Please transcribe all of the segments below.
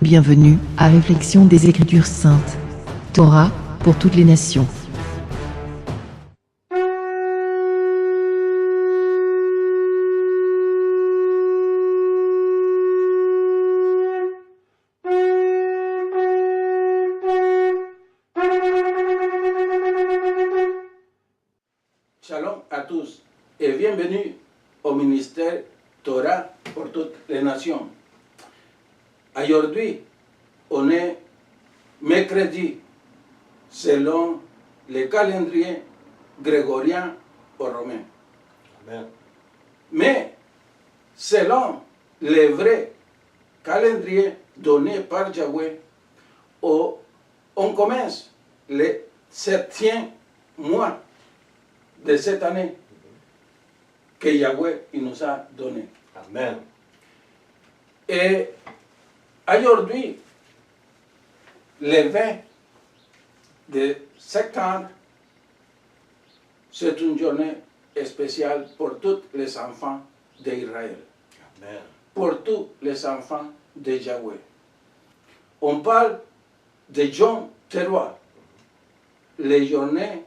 Bienvenue à Réflexion des Écritures Saintes. Torah pour toutes les nations. Shalom à tous et bienvenue au ministère Torah pour toutes les nations. Aujourd'hui, on est mercredi selon le calendrier grégorien ou romain. Amen. Mais selon le vrai calendrier donné par Yahweh, on commence le 7e mois de cette année que Yahweh il nous a donné. Amen. Et aujourd'hui, le 20 de septembre, c'est une journée spéciale pour tous les enfants d'Israël, Amen. pour tous les enfants de Yahweh. On parle de Yom Teruah, les journées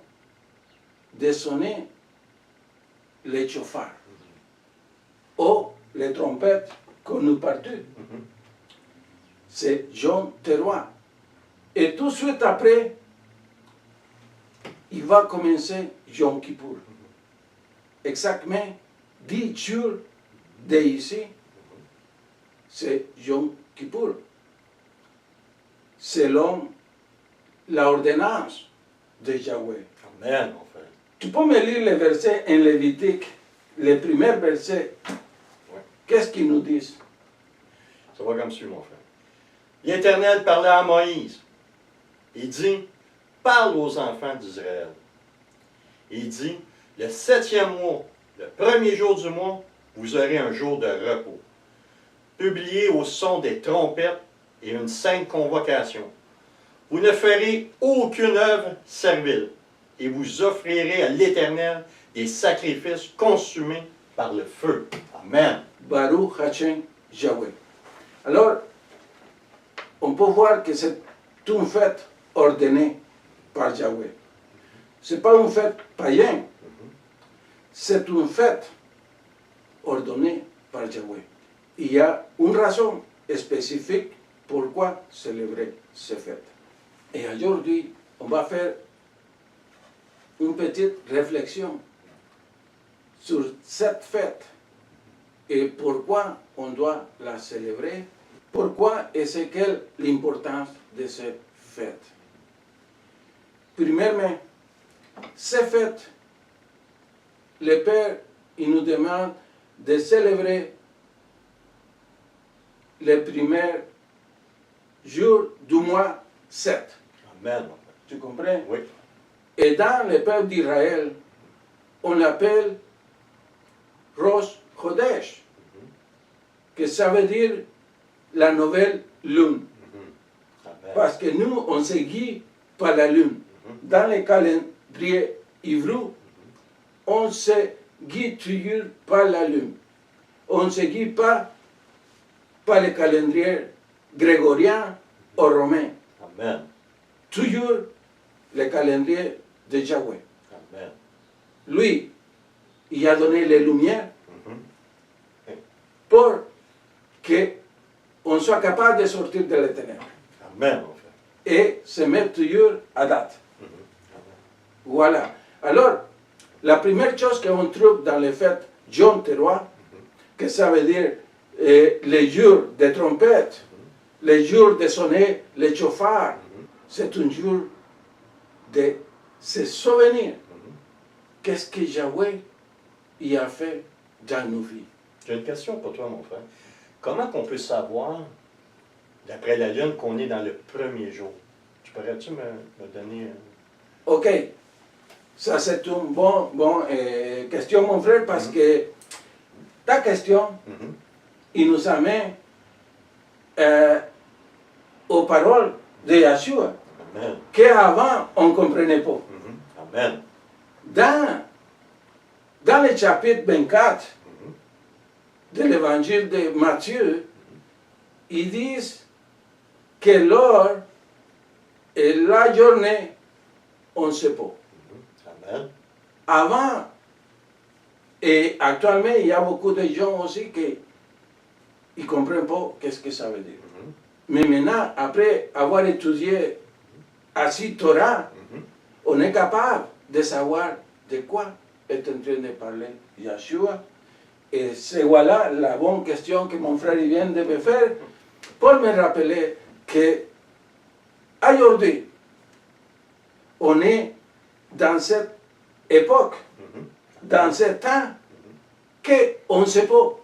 de sonner les chauffards ou les trompettes qu'on nous partout. C'est Yom Teruah. Et tout de suite après, il va commencer Yom Kippour. Exactement 10 jours d'ici, c'est Yom Kippour. Selon l'ordonnance de Yahweh. Amen, mon frère. Tu peux me lire les versets en Lévitique, les premiers versets. Ouais. Qu'est-ce qu'ils nous disent? Ça va comme suit, mon frère. L'Éternel parlait à Moïse. Il dit, parle aux enfants d'Israël. Il dit, le 7e mois, le premier jour du mois, vous aurez un jour de repos. Publié au son des trompettes et une sainte convocation. Vous ne ferez aucune œuvre servile et vous offrirez à l'Éternel des sacrifices consumés par le feu. Amen. Baruch Hashem Yahweh. Alors, on peut voir que c'est une fête ordonnée par Yahweh. Ce n'est pas une fête païenne, c'est une fête ordonnée par Yahweh. Il y a une raison spécifique pourquoi célébrer cette fête. Et aujourd'hui, on va faire une petite réflexion sur cette fête et pourquoi on doit la célébrer, pourquoi et c'est quelle l'importance de cette fête. Premièrement, cette fête, le Père il nous demande de célébrer le premier jour du mois 7. Amen, mon frère. Tu comprends? Oui. Et dans le peuple d'Israël, on l'appelle Rosh Chodesh, que ça veut dire la nouvelle lune. Amen. Parce que nous, on se guide par la lune. Dans le calendrier hébreu, on se guide toujours par la lune. On ne se guide pas par le calendrier grégorien ou romain. Amen. Toujours le calendrier de Yahweh. Amen. Lui, il a donné les lumières Mhm. pour qu'on soit capable de sortir de l'éternel Amen, mon frère. et se mettre toujours à date. Amen. Voilà. Alors, la première chose qu'on trouve dans les fêtes Yom Teruah, que ça veut dire les jours de trompette, les jours de sonner les chauffards, c'est un jour de se souvenir qu'est-ce que Yahweh y a fait dans nos vies. J'ai une question pour toi, mon frère. Comment qu'on peut savoir, d'après la lune, qu'on est dans le premier jour? Tu pourrais-tu me donner... Ok, ça c'est une bonne question, mon frère, parce que ta question, il nous amène aux paroles de Yeshua, Amen. qu'avant on ne comprenait pas. Amen. Dans le chapitre 24 de l'évangile de Matthieu, ils disent que l'heure et la journée, on ne sait pas. Amen. Avant, et actuellement, il y a beaucoup de gens aussi qui ne comprennent pas qu'est-ce que ça veut dire. Mais maintenant, après avoir étudié assez Torah, on est capable de savoir de quoi est en train de parler Yeshua. Et c'est voilà la bonne question que mon frère vient de me faire pour me rappeler que aujourd'hui, on est dans cette époque, dans ce temps, qu'on ne sait pas.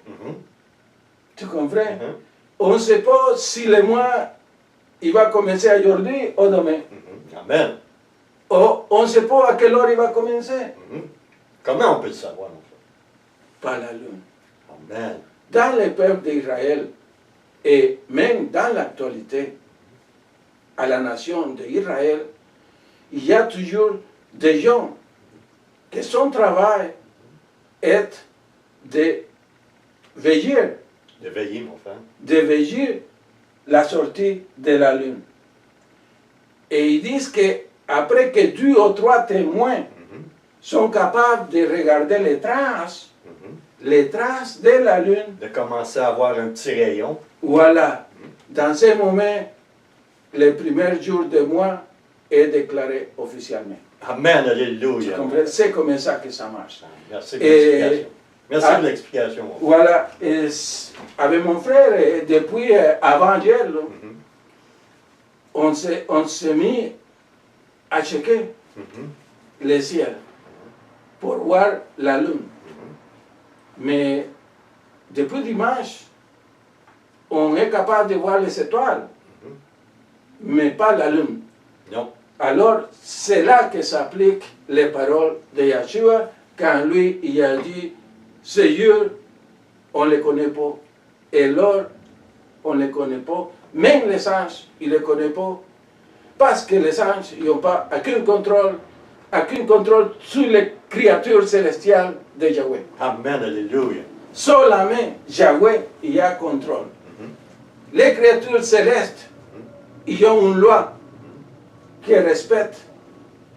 Tu comprends? On ne sait pas si le mois il va commencer aujourd'hui ou demain. Amen. On ne sait pas à quelle heure il va commencer. Comment on peut le savoir, mon frère? Par la lune. Amen. Dans le peuple d'Israël, et même dans l'actualité, à la nation d'Israël, il y a toujours des gens que son travail est de veiller, De veiller, mon frère. de veiller la sortie de la lune. Et ils disent que après que 2 ou 3 témoins sont capables de regarder les traces de la lune, De commencer à avoir un petit rayon. voilà, dans ce moment, le premier jour du mois est déclaré officiellement. Amen, Tu alléluia. comprends? C'est comme ça que ça marche. Merci de l'explication. Merci de l'explication, mon frère. Voilà, et avec mon frère, et depuis avant-hier, là, on s'est mis à checker le ciel pour voir la lune. Mais depuis dimanche, on est capable de voir les étoiles, mais pas la lune. Non. Alors, c'est là que s'appliquent les paroles de Yeshua quand lui, il a dit, Seigneur, on ne les connaît pas, et l'or, on ne les connaît pas, même les anges, ils ne les connaissent pas, parce que les anges, ils n'ont pas aucun contrôle sur les créatures célestiales de Yahweh. Amen, alléluia. Seulement Yahweh, il y a contrôle. Les créatures célestes, ils ont une loi qui respecte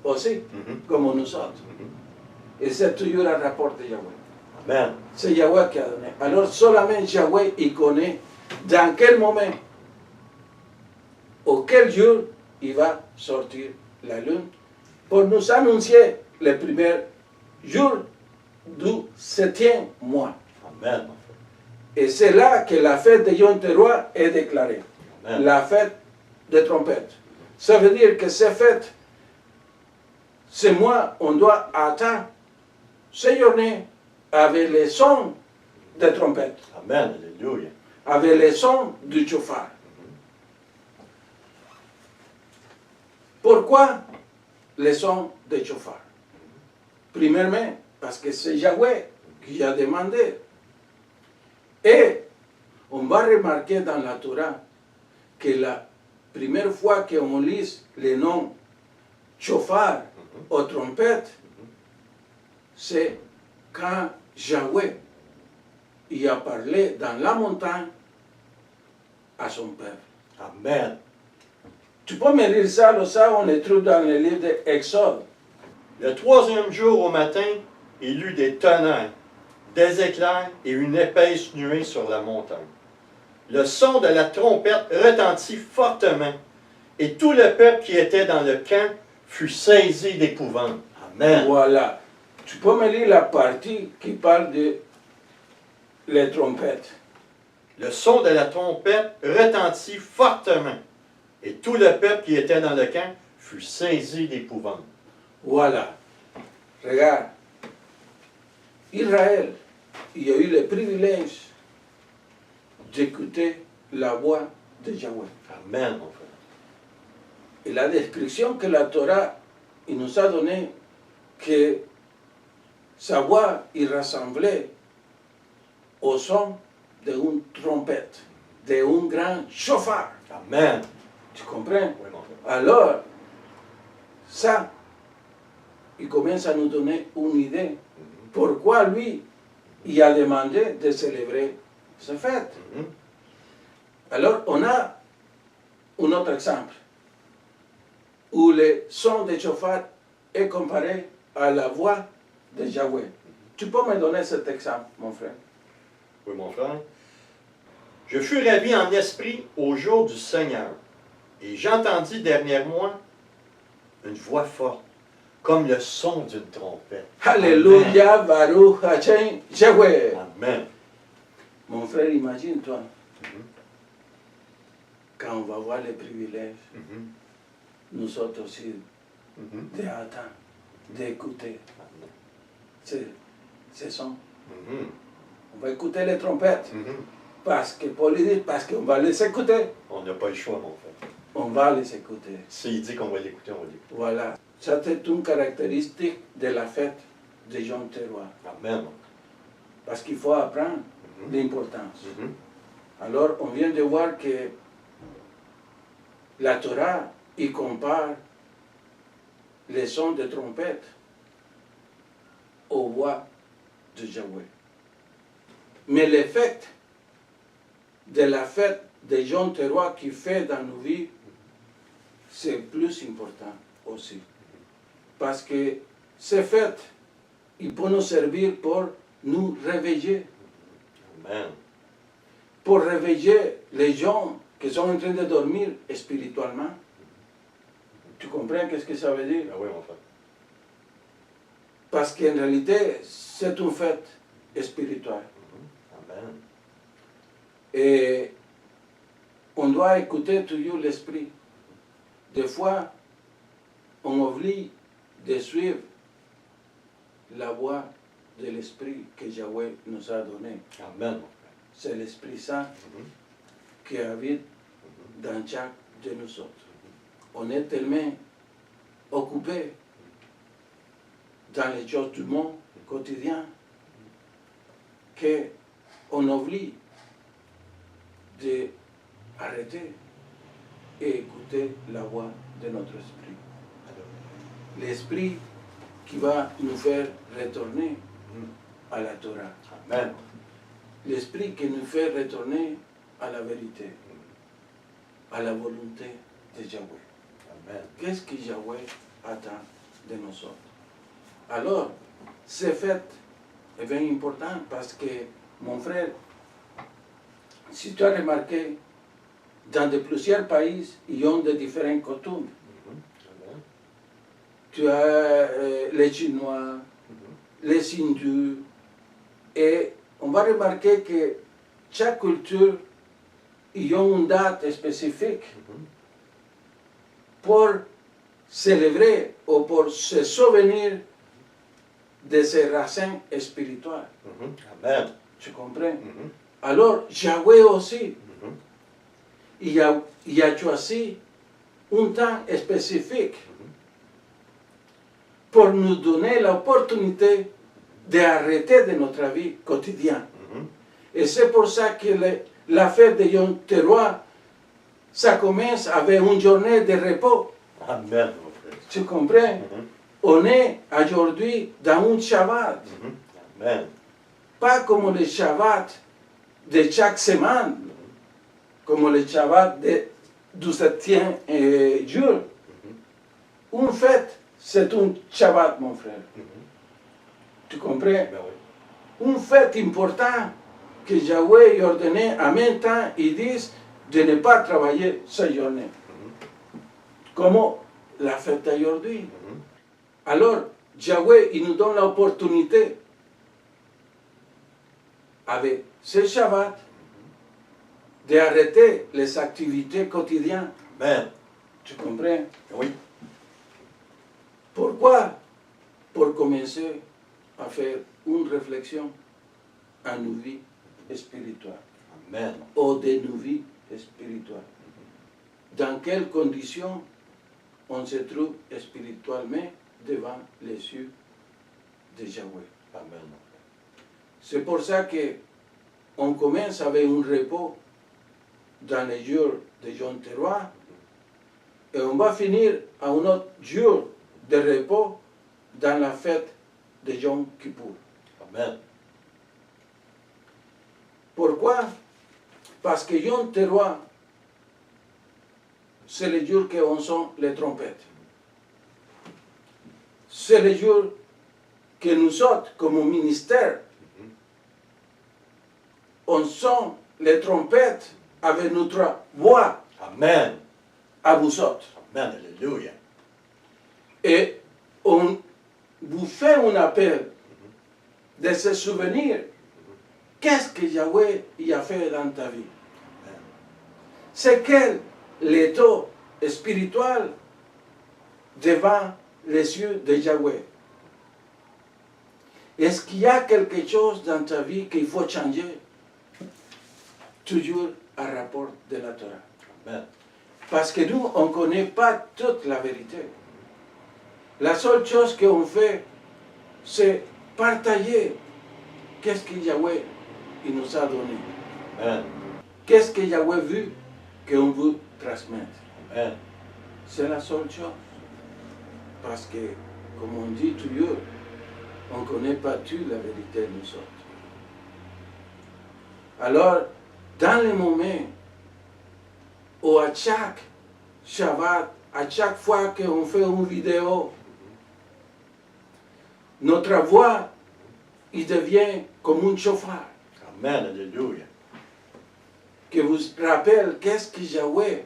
aussi, comme nous autres. Et c'est toujours un rapport de Yahweh. Amen. C'est Yahweh qui a donné. Alors seulement Yahweh, il connaît dans quel moment, auquel jour, il va sortir la lune pour nous annoncer le premier jour du 7e mois. Amen, mon frère. Et c'est là que la fête de Yom Teruah est déclarée. Amen. La fête des trompettes. Ça veut dire que cette fête, ce mois, on doit attendre ces journées avec les sons des trompettes, Amen, alléluia. avec les sons du chauffard. Pourquoi les sons des chauffards? Premièrement, parce que c'est Yahweh qui a demandé. Et on va remarquer dans la Torah que la première fois qu'on lit le nom chauffard ou trompette, c'est quand Yahweh y a parlé dans la montagne à son peuple. Amen. Tu peux me lire ça, on le trouve dans le livre d'Exode. Le 3e jour au matin, il eut des tonnerres, des éclairs et une épaisse nuée sur la montagne. Le son de la trompette retentit fortement, et tout le peuple qui était dans le camp fut saisi d'épouvante. Amen. Voilà. Tu peux me lire la partie qui parle de les trompettes. Le son de la trompette retentit fortement, et tout le peuple qui était dans le camp fut saisi d'épouvante. Voilà. Regarde. Israël, il a eu le privilège d'écouter la voix de Yahweh. Amen, mon frère. Et la description que la Torah il nous a donnée, que sa voix il ressemblait au son d'une trompette, d'un grand chauffard. Amen. Tu comprends? Oui, mon frère. Alors, ça, il commence à nous donner une idée. Pourquoi lui, il a demandé de célébrer cette fête. Alors, on a un autre exemple où le son de chauffard est comparé à la voix de Yahweh. Tu peux me donner cet exemple, mon frère? Oui, mon frère. Je fus ravi en esprit au jour du Seigneur, et j'entendis derrière moi une voix forte, comme le son d'une trompette. Alléluia, Baruch Hashem, Yahweh. Amen. Mon frère, imagine-toi, Mhm. quand on va voir les privilèges, Mhm. nous autres aussi, Mhm. d'attendre, d'écouter ces sons. Mhm. On va écouter les trompettes, Mhm. parce que, pour lui dire, parce qu'on va les écouter. On n'a pas le choix, mon frère. On va les écouter. S'il dit qu'on va l'écouter, on va l'écouter. Voilà. Ça, c'est une caractéristique de la fête de Yom Teruah. Amen. Parce qu'il faut apprendre Mhm. l'importance. Mhm. Alors, on vient de voir que la Torah, y compare les sons de trompette aux voix de Yahweh. Mais l'effet de la fête de Yom Teruah qui fait dans nos vies, c'est plus important aussi. Parce que ces fêtes, ils peuvent nous servir pour nous réveiller, Amen. pour réveiller les gens qui sont en train de dormir spirituellement. Tu comprends qu'est-ce que ça veut dire? Ah oui, mon frère. Parce qu'en réalité, c'est une fête spirituelle. Mhm. Amen. Et on doit écouter toujours l'esprit. Des fois, on oublie de suivre la voix de l'esprit que Yahweh nous a donné. Amen, mon frère. C'est l'Esprit Saint Mhm. qui habite dans chaque de nous autres. On est tellement occupé dans les choses du monde quotidien qu'on oublie d'arrêter et écouter la voix de notre esprit. L'esprit qui va nous faire retourner Mhm. à la Torah. Amen. L'esprit qui nous fait retourner à la vérité, à la volonté de Yahweh. Amen. Qu'est-ce que Yahweh attend de nous autres? Alors, ces fêtes est bien important parce que, mon frère, si tu as remarqué, dans plusieurs pays, ils ont de différentes coutumes. Mhm. Amen. Tu as les Chinois, Mhm. les Hindus, et on va remarquer que chaque culture, ils ont une date spécifique Mhm. pour célébrer ou pour se souvenir de ses racines spirituelles. Mhm. Amen. Tu comprends? Mhm. Alors, Yahweh aussi, Mhm. il a choisi un temps spécifique pour nous donner l'opportunité d'arrêter de notre vie quotidienne. Mhm. Et c'est pour ça que la fête de Yom Teruah, ça commence avec une journée de repos. Amen, mon frère. Tu comprends? Mhm. On est aujourd'hui dans un Shabbat, Mhm. Amen. pas comme le Shabbat de chaque semaine, comme le Shabbat du 7e jour. Mhm. Une fête, c'est un Shabbat, mon frère. Mhm. Tu comprends? Ben oui. Une fête importante que Yahweh a ordonné en même temps, ils disent de ne pas travailler cette journée. Mhm. Comme la fête d'aujourd'hui. Mhm. Alors, Yahweh, il nous donne l'opportunité, avec ce Shabbat, d'arrêter les activités quotidiennes. Amen. Tu comprends? Oui. Pourquoi? Pour commencer à faire une réflexion à nos vies spirituelles, Amen. ou de nos vies spirituelles. Dans quelles conditions on se trouve spirituellement devant les yeux de Yahweh. Amen. C'est pour ça que on commence avec un repos dans les jours de Yom Teruah et on va finir à un autre jour de repos dans la fête de Yom Kippour. Amen. Pourquoi? Parce que Yom Teruah, c'est le jour qu'on sonne les trompettes. C'est le jour que nous autres, comme ministère, on sonne les trompettes avec notre voix Amen. à vous autres. Amen. Alléluia. Et on vous fait un appel de se souvenir qu'est-ce que Yahweh y a fait dans ta vie. C'est quel l'état spirituel devant les yeux de Yahweh. Est-ce qu'il y a quelque chose dans ta vie qu'il faut changer? Toujours à rapport de la Torah. Amen. Parce que nous, on ne connaît pas toute la vérité. La seule chose qu'on fait, c'est partager qu'est-ce que Yahweh il nous a donné. Amen. Qu'est-ce que Yahweh veut qu'on vous transmette. Amen. C'est la seule chose. Parce que, comme on dit toujours, on ne connaît pas toute la vérité nous autres. Alors, dans les moments où à chaque Shabbat, à chaque fois qu'on fait une vidéo, notre voix, il devient comme un chauffard Amen. Alléluia. qui vous rappelle qu'est-ce que Yahweh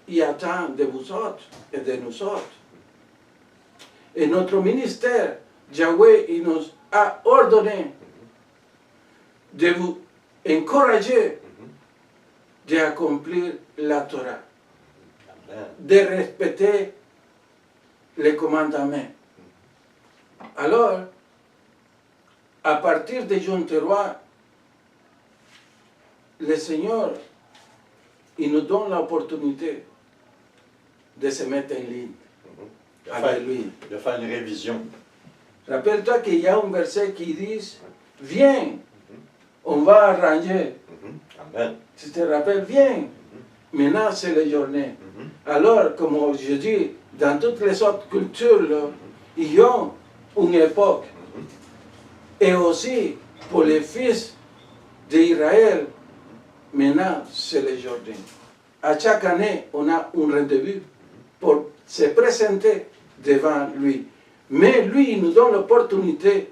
y attend de vous autres et de nous autres. Et notre ministère, Yahweh, il nous a ordonné de vous encourager d'accomplir la Torah, Amen. de respecter les commandements. Alors, à partir de Jean 3, le Seigneur, il nous donne l'opportunité de se mettre en ligne avec lui. De faire une révision. Rappelle-toi qu'il y a un verset qui dit, viens, on va arranger. Amen. Tu te rappelles, viens. Maintenant, c'est la journée. Alors, comme je dis, dans toutes les autres cultures, là, il y a une époque. Et aussi, pour les fils d'Israël, maintenant, c'est le Jourdain. À chaque année, on a un rendez-vous pour se présenter devant lui. Mais lui, il nous donne l'opportunité,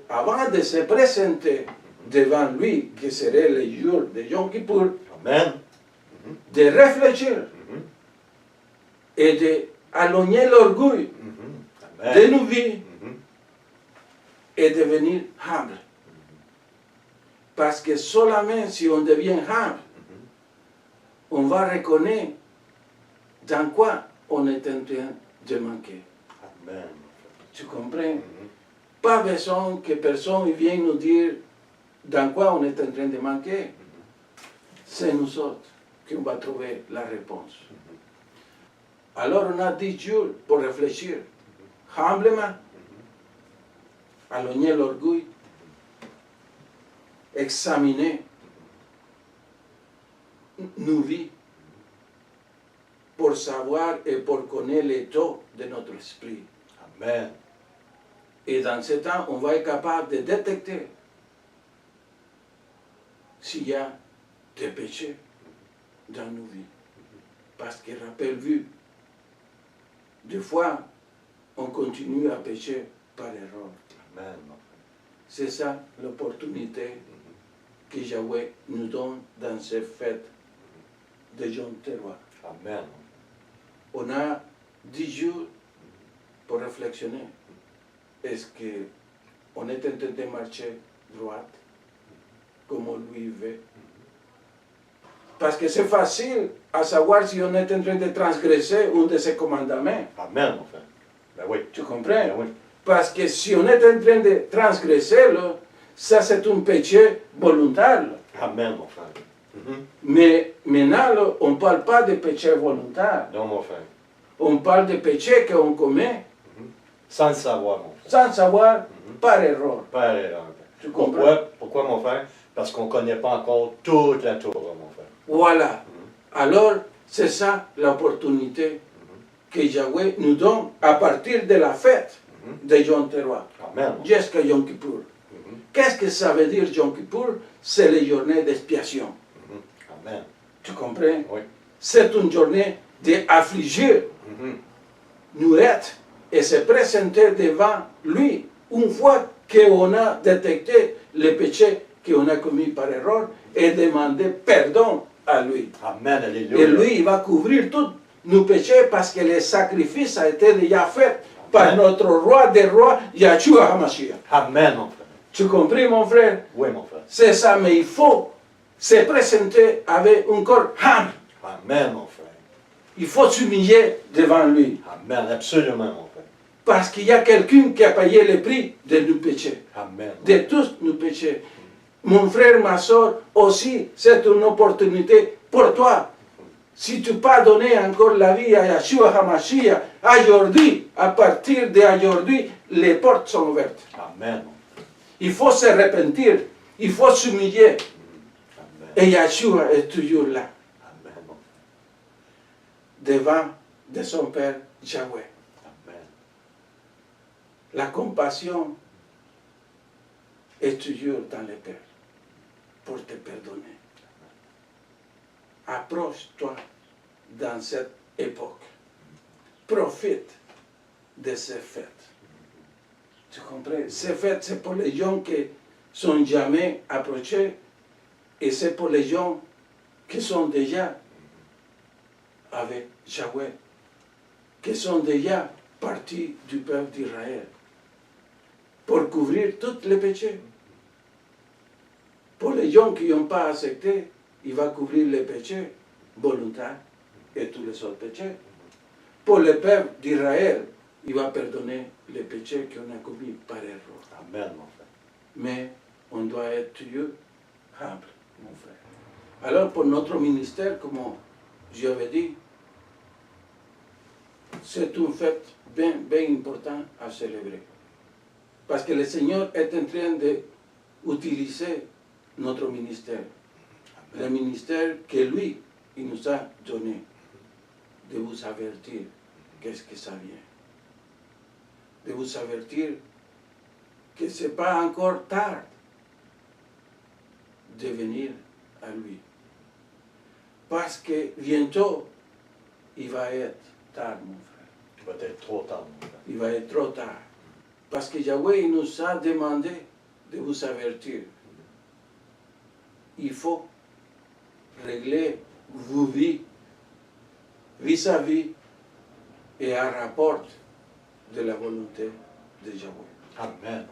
avant de se présenter devant lui, qui serait le jour de Yom Kippour, Amen. de réfléchir et d'éloigner l'orgueil de Amen. nos vies et devenir humble. Parce que seulement si on devient humble, on va reconnaître dans quoi on est en train de manquer. Amen. Tu comprends? Pas besoin que personne vienne nous dire dans quoi on est en train de manquer. C'est nous autres qu'on va trouver la réponse. Alors on a 10 jours pour réfléchir humblement, éloigner l'orgueil, examiner nos vies pour savoir et pour connaître l'état de notre esprit. Amen. Et dans ce temps, on va être capable de détecter s'il y a des péchés dans nos vies. Parce que, rappelle-vous, des fois, on continue à pécher par erreur. Amen. C'est ça l'opportunité que Yahweh nous donne dans ces fêtes de Yom Teruah. Amen. On a 10 jours pour réflexionner. Est-ce qu'on est en train de marcher droite, comme on lui veut? Parce que c'est facile à savoir si on est en train de transgresser un de ses commandements. Amen, mon frère. Ben oui. Tu comprends? Ben oui. Parce que si on est en train de transgresser, là, ça c'est un péché volontaire. Là. Amen, mon frère. Mais maintenant, là, on ne parle pas de péché volontaire. Non, mon frère. On parle de péché qu'on commet Sans le savoir, mon frère. sans savoir, par erreur. Par erreur. Tu comprends? Pourquoi, mon frère? Parce qu'on ne connaît pas encore toute la Torah, mon frère. Voilà. Alors, c'est ça l'opportunité que Yahweh nous donne à partir de la fête de Yom Teruah, Amen. jusqu'à Yom Kippour. Qu'est-ce que ça veut dire Yom Kippour? C'est les journées d'expiation. Amen. Tu comprends? Oui. c'est une journée d'affligir, nous être et se présenter devant lui une fois qu'on a détecté le péché qu'on a commis par erreur et demander pardon à lui. Amen, Et alléluia. lui, il va couvrir tous nos péchés parce que le sacrifice a été déjà fait par Amen. notre roi des rois, Yahshua HaMashiach. Amen, mon frère. Tu comprends, mon frère? Oui, mon frère. C'est ça, mais il faut se présenter avec un corps humble. Amen, mon frère. Il faut s'humilier devant lui. Amen, absolument, mon frère. Parce qu'il y a quelqu'un qui a payé le prix de nos péchés, Amen. de tous nos péchés. Mon frère, ma soeur, aussi, c'est une opportunité pour toi. Si tu pas donné encore la vie à Yahshua HaMashiach, aujourd'hui, à partir d'aujourd'hui, les portes sont ouvertes. Amen. Il faut se repentir, il faut s'humilier. Amen. Et Yahshua est toujours là, Amen, mon frère. devant de son Père Yahweh. Amen. La compassion est toujours dans le Père pour te pardonner. Approche-toi dans cette époque. Profite de ces fêtes. Tu comprends? Ces fêtes, c'est pour les gens qui sont jamais approchés et c'est pour les gens qui sont déjà avec Yahweh, qui sont déjà partis du peuple d'Israël pour couvrir tous les péchés. Pour les gens qui n'ont pas accepté, il va couvrir les péchés volontaires et tous les autres péchés. Pour le peuple d'Israël, il va pardonner les péchés qu'on a commis par erreur. Amen, mon frère. Mais on doit être toujours humble, mon frère. Alors pour notre ministère, comme je l'avais dit, c'est une fête bien, bien importante à célébrer. Parce que le Seigneur est en train d'utiliser notre ministère. Le ministère que lui, il nous a donné, de vous avertir qu'est-ce que ça vient. De vous avertir que ce n'est pas encore tard de venir à lui. Parce que bientôt, il va être tard, mon frère. Il va être trop tard, mon frère. Il va être trop tard. Parce que Yahweh il nous a demandé de vous avertir. Il faut régler vos vies vis-à-vis et en rapport de la volonté de Yahweh. Amen, mon frère.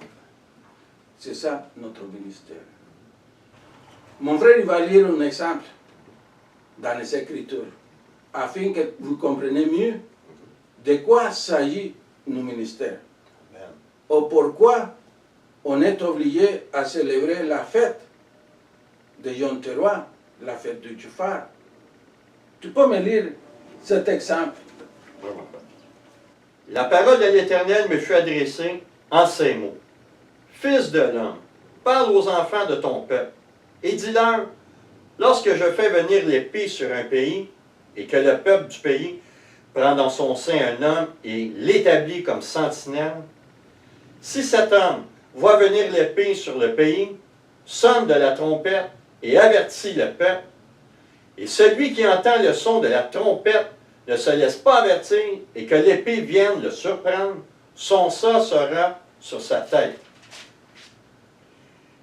C'est ça notre ministère. Mon frère, il va lire un exemple dans les Écritures, afin que vous compreniez mieux de quoi s'agit nos ministères. Amen. Ou pourquoi on est obligé à célébrer la fête de Yom Teruah, la fête du Tchoufar. Tu peux me lire cet exemple? Oui, mon frère. La parole de l'Éternel me fut adressée en ces mots. Fils de l'homme, parle aux enfants de ton peuple, et dis-leur, lorsque je fais venir l'épée sur un pays, et que le peuple du pays prend dans son sein un homme et l'établit comme sentinelle, si cet homme voit venir l'épée sur le pays, sonne de la trompette et avertit le peuple, et celui qui entend le son de la trompette ne se laisse pas avertir et que l'épée vienne le surprendre, son sang sera sur sa tête.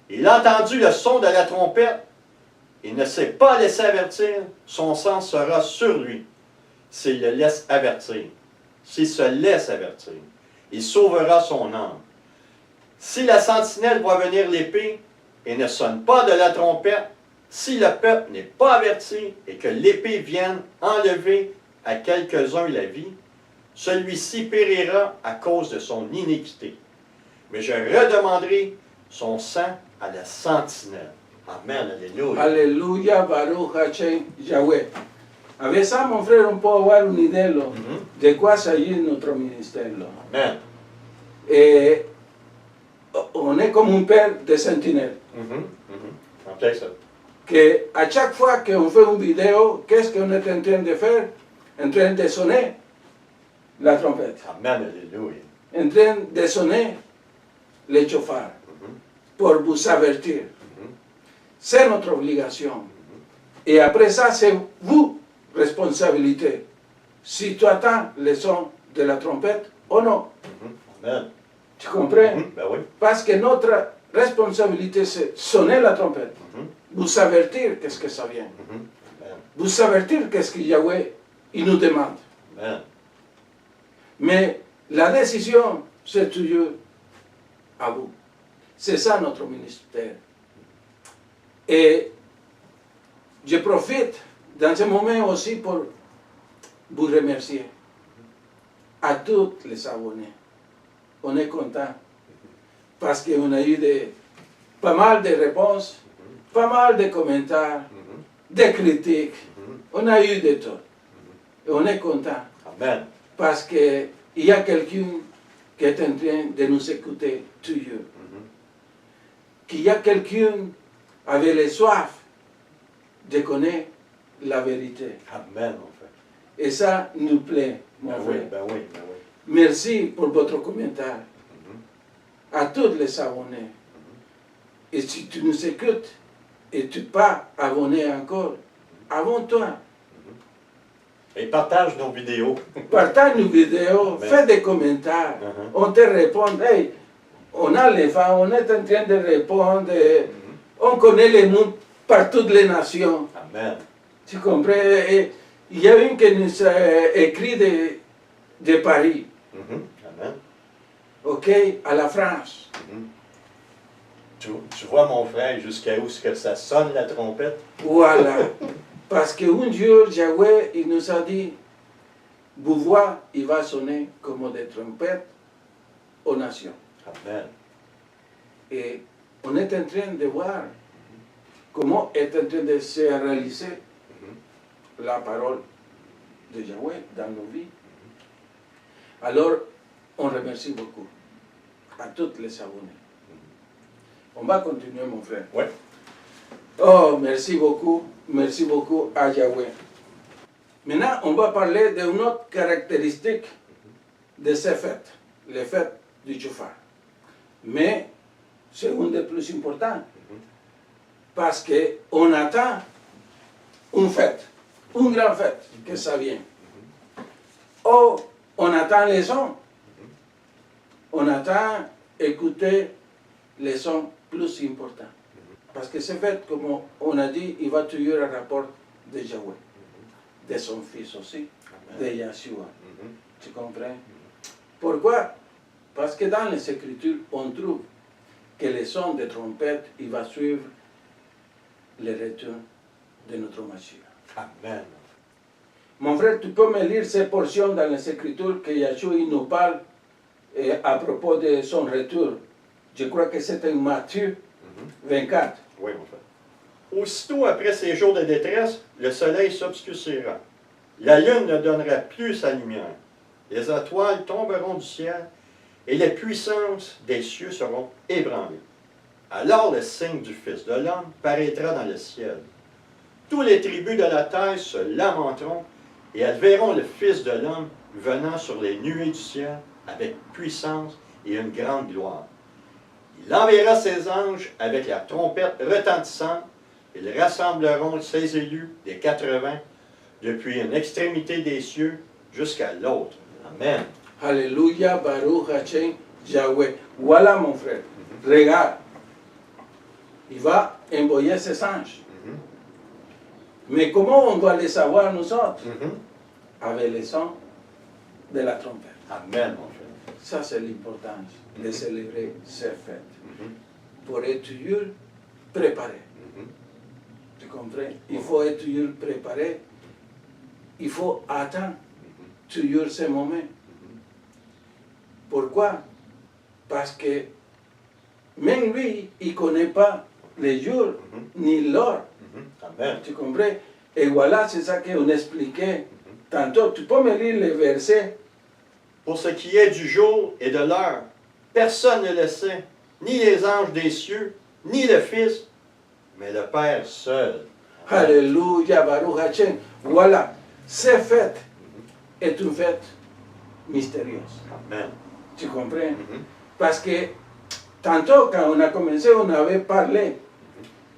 Il a entendu le son de la trompette, il ne s'est pas laissé avertir, son sang sera sur lui. S'il le laisse avertir, s'il se laisse avertir, il sauvera son âme. Si la sentinelle voit venir l'épée et ne sonne pas de la trompette, si le peuple n'est pas averti et que l'épée vienne enlever à quelques-uns la vie, celui-ci périra à cause de son iniquité. Mais je redemanderai son sang à la sentinelle. Amen, alléluia. Alléluia, Baruch Hashem, Yahweh. Avec ça, mon frère, on peut avoir une idée là, de quoi s'agit notre ministère. Là. Amen. Et on est comme un père de sentinelle. Ok, ça. Que à chaque fois qu'on fait une vidéo, qu'est-ce qu'on est en train de faire? En train de sonner la trompette. Amen, alléluia. En train de sonner les chauffards. Pour vous avertir. C'est notre obligation. Et après ça, c'est vous responsabilité. Si tu attends le son de la trompette ou non. Amen. Tu comprends? Ben oui. Parce que notre responsabilité, c'est sonner la trompette. Vous avertir qu'est-ce que ça vient. Amen. Vous avertir qu'est-ce que Yahweh il nous demande. Amen. Mais la décision, c'est toujours à vous. C'est ça notre ministère. Et je profite dans ce moment aussi pour vous remercier à tous les abonnés. On est content parce qu'on a eu pas mal de réponses, pas mal de commentaires, des critiques. On a eu de tout. Et on est content Amen. parce qu'il y a quelqu'un qui est en train de nous écouter toujours. Qu'il y a quelqu'un avec les soif de connaître la vérité. Amen, mon frère. Et ça nous plaît, mon Ben oui, frère. ben oui, ben oui. Merci pour votre commentaire. À tous les abonnés. Et si tu nous écoutes et tu n'es pas abonné encore, abonne-toi. Et partage nos vidéos. Partage nos vidéos, Amen. fais des commentaires. On te répond. Hey, on a les femmes, on est en train de répondre. On connaît le monde par toutes les nations. Amen. Tu comprends? Et il y a une qui nous a écrit de Paris, Amen. ok, à la France. Tu vois, mon frère, jusqu'à où est-ce que ça sonne la trompette? Voilà. Parce qu'un jour, Yahweh, il nous a dit, vos voix, il va sonner comme des trompettes aux nations. Amen. Et on est en train de voir comment est en train de se réaliser la parole de Yahweh dans nos vies. Alors, on remercie beaucoup à tous les abonnés. On va continuer, mon frère. Ouais. Oh, merci beaucoup à Yahweh. Maintenant, on va parler d'une autre caractéristique de ces fêtes, les fêtes du Chauffard. Mais c'est une des plus importantes, parce qu'on attend une fête, une grande fête, que ça vienne. Oh, on attend les sons, on attend écouter les sons plus importants. Parce que cette fête, comme on a dit, il va toujours un rapport de Yahweh, de son fils aussi, de Yahshua. Tu comprends? Pourquoi? Parce que dans les Écritures, on trouve que le son de trompette, il va suivre le retour de notre Mashiach. Amen. Mon frère, tu peux me lire ces portions dans les Écritures que Yahshua il nous parle à propos de son retour. Je crois que c'est en Matthieu 24. Oui, mon frère. Aussitôt après ces jours de détresse, le soleil s'obscurcira. La lune ne donnera plus sa lumière. Les étoiles tomberont du ciel et les puissances des cieux seront ébranlées. Alors le signe du Fils de l'homme paraîtra dans le ciel. Tous les tribus de la terre se lamenteront et elles verront le Fils de l'homme venant sur les nuées du ciel avec puissance et une grande gloire. Il enverra ses anges avec la trompette retentissante. Ils rassembleront ses élus des 80 depuis une extrémité des cieux jusqu'à l'autre. Amen. Alléluia, Baruch Hashem, Yahweh. Voilà, mon frère. Regarde. Il va envoyer ses anges. Mais comment on doit les savoir, nous autres? Avec les sons de la trompette. Amen, mon frère. Ça, c'est l'importance de célébrer ces fêtes. Pour être toujours préparé. Tu comprends? Il faut être toujours préparé. Il faut attendre toujours ce moment. Pourquoi? Parce que même lui, il ne connaît pas les jours ni l'heure. Amen. Tu comprends? Et voilà, c'est ça qu'on expliquait tantôt. Tu peux me lire les versets? Pour ce qui est du jour et de l'heure, personne ne le sait, ni les anges des cieux, ni le Fils, mais le Père seul. Alléluia, Baruch Hashem. Voilà, cette fête est une fête mystérieuse. Amen. Tu comprends? Parce que tantôt, quand on a commencé, on avait parlé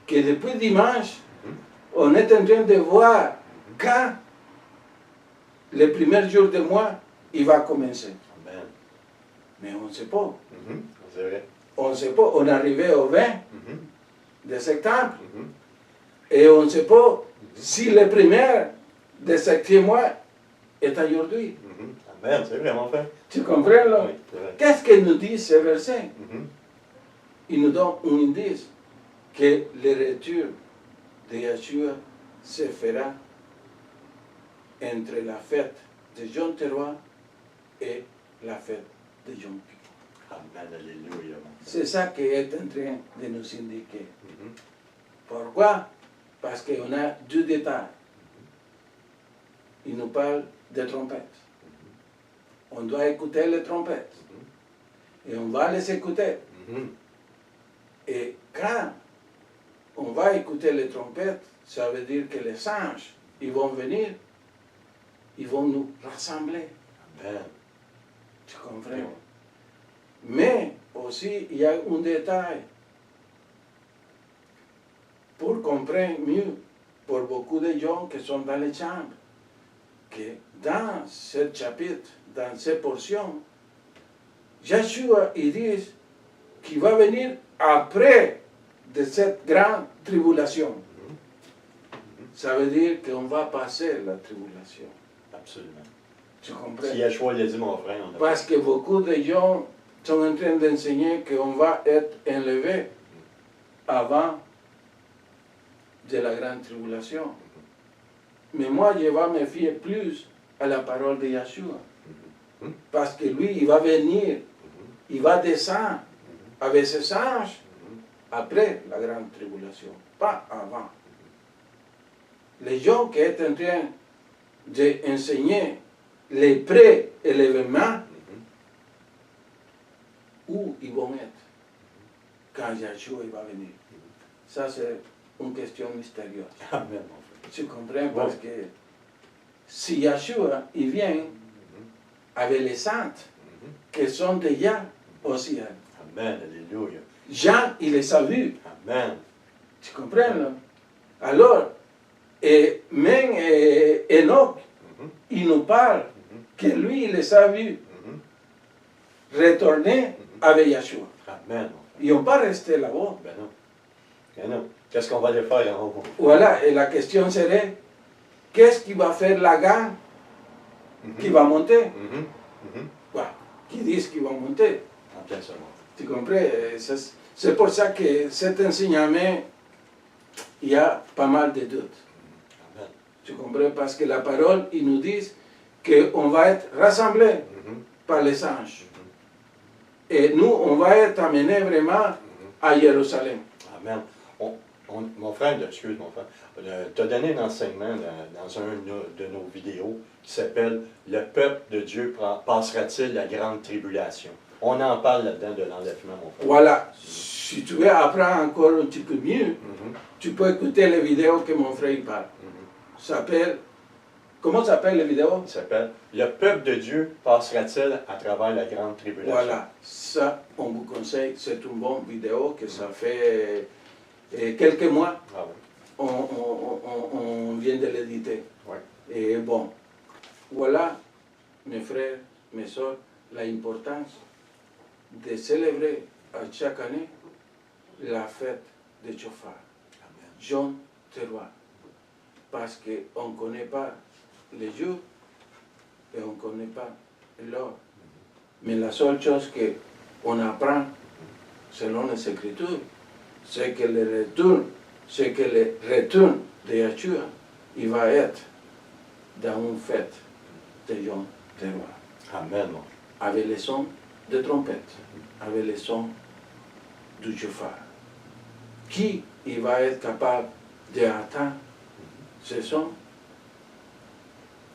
que depuis dimanche, on est en train de voir quand les premiers jours de mois, il va commencer. Amen. Mais on ne sait pas. C'est vrai. On ne sait pas. On est arrivé au 20 Mhm. de septembre. Mhm. Et on ne sait pas si le premier de septième mois est aujourd'hui. Mhm. Amen, c'est vrai, mon frère. Tu comprends là? Oui, c'est vrai. Qu'est-ce qu'il nous dit ce verset? Mhm. Il nous donne un indice que le retour de Yeshua se fera entre la fête de Yom Teruah et la fête de Yom Kippur. Amen, alléluia, mon frère. C'est ça qui est en train de nous indiquer. Mhm. Pourquoi? Parce qu'on a deux détails. Il nous parle des trompettes. On doit écouter les trompettes. Et on va les écouter. Mhm. Et quand on va écouter les trompettes, ça veut dire que les anges, ils vont venir, ils vont nous rassembler. Amen. Tu comprends? Mais aussi, il y a un détail. Pour comprendre mieux, pour beaucoup de gens qui sont dans les chambres, que dans ce chapitre, dans cette portion, Yeshua, il dit qu'il va venir après de cette grande tribulation. Ça veut dire qu'on va passer la tribulation. Absolument. Tu comprends? Si Yeshua l'a dit, mon frère, on a Parce que beaucoup de gens sont en train d'enseigner qu'on va être enlevé avant de la grande tribulation. Mais moi, je vais me fier plus à la parole de Yeshua. Parce que lui, il va venir, il va descendre avec ses anges après la grande tribulation, pas avant. Les gens qui sont en train d'enseigner les pré-éléments, où ils vont être quand Yeshua il va venir. Ça, c'est une question mystérieuse. Amen, mon frère. Tu comprends? Parce que si Yeshua il vient avec les saintes qui sont déjà au ciel, Amen, alléluia. Jean, il les a vus. Amen. Tu comprends? Là? Alors, et même Enoch, il nous parle que lui, il les a vus retourner avec Yeshua. Amen, mon frère. Ils n'ont pas resté là-bas. Ben non. Ben non. Qu'est-ce qu'on va aller faire en haut? Voilà, et la question serait, qu'est-ce qui va faire la gang qui va monter? Voilà, qui disent qu'ils vont monter. En plein ça, mon frère. Tu comprends? C'est pour ça que cet enseignement, il y a pas mal de doutes. Amen. Tu comprends? Parce que la parole, ils nous disent qu'on va être rassemblés par les anges. Et nous, on va être amenés vraiment à Jérusalem. Amen. Mon frère, excuse mon frère, tu as donné un enseignement dans une de nos vidéos qui s'appelle « Le peuple de Dieu passera-t-il la grande tribulation ?» On en parle là-dedans de l'enlèvement, mon frère. Voilà. Si tu veux apprendre encore un petit peu mieux, tu peux écouter les vidéos que mon frère parle. Ça s'appelle... Comment s'appelle la vidéo? Il s'appelle « Le peuple de Dieu passera-t-il à travers la grande tribulation ?» Voilà. Ça, on vous conseille. C'est une bonne vidéo que ça fait quelques mois. Ah oui. On vient de l'éditer. Ouais. Et bon, voilà, mes frères, mes soeurs, l'importance de célébrer à chaque année la fête de Chofar, Yom Teruah, parce qu'on ne connaît pas les jours et on ne connaît pas l'heure. Mais la seule chose qu'on apprend selon les Écritures, c'est que le retour de Yeshua, il va être dans une fête de Yom Teruah, Amen, mon frère. avec les sons de trompette, avec les sons du chauffard. Qui il va être capable d'attendre ce son?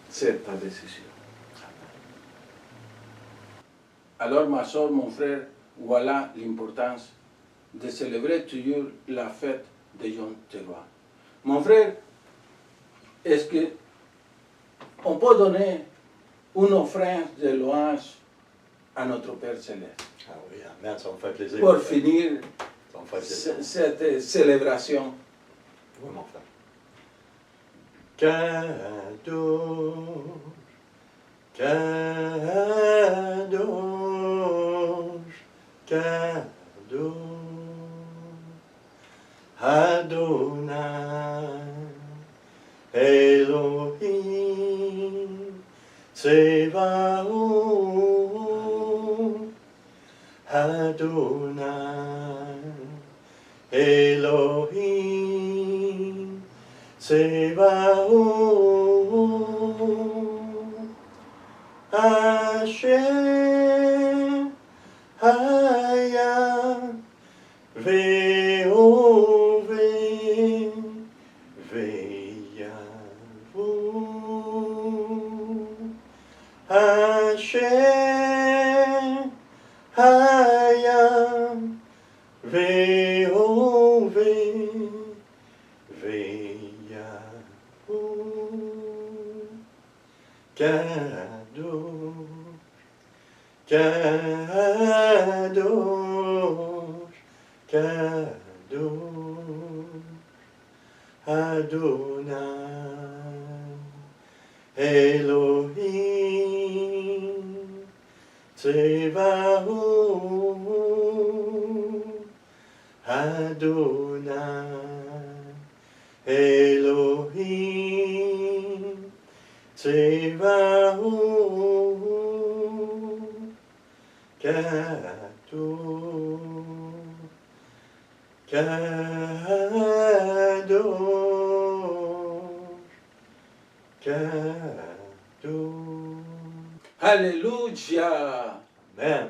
C'est ta décision. Alors, ma soeur, mon frère, voilà l'importance de célébrer toujours la fête de Yom Teruah. Mon frère, est-ce que on peut donner une offrande de louange à notre Père Céleste Ah oui, amen, ça me fait plaisir. pour mon frère. finir Ça me fait plaisir. cette célébration? Oui, mon frère. Cadeau Tsevaot, Adonai, Elohim, Tsevaot, Hashem, Haya, Ve'ove, Ve'yavo, Hashem, Haya, Ve'ove, Ve'yavo, Kadosh, Kadosh, Kadosh, Adonai, Elohim, Tsevaot, Adonai, Elohim, Tsevaot, Kadosh, Kadosh, Kadosh. Alléluia. Amen.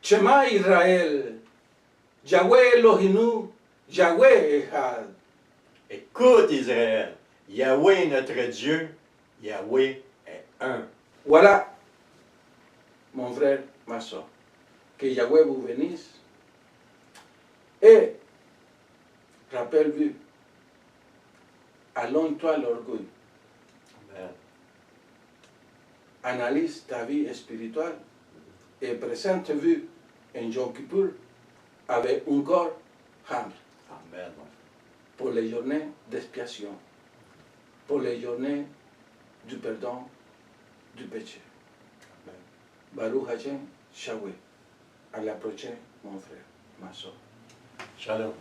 Shema Israël. Yahweh Elohinu, Yahweh Echad. Écoute Israël, Yahweh est notre Dieu, Yahweh est un. Voilà, mon frère, ma soeur. Que Yahweh vous bénisse. Et, rappelle-vous, allonge-toi l'orgueil. Amen. Analyse ta vie spirituelle et présente-vous un Yom Kippur avec un corps humble Amen. pour les journées d'expiation, pour les journées du pardon du péché. Amen. Baruch Hashem, Yahweh. À la prochaine, mon frère, ma soeur. Shalom.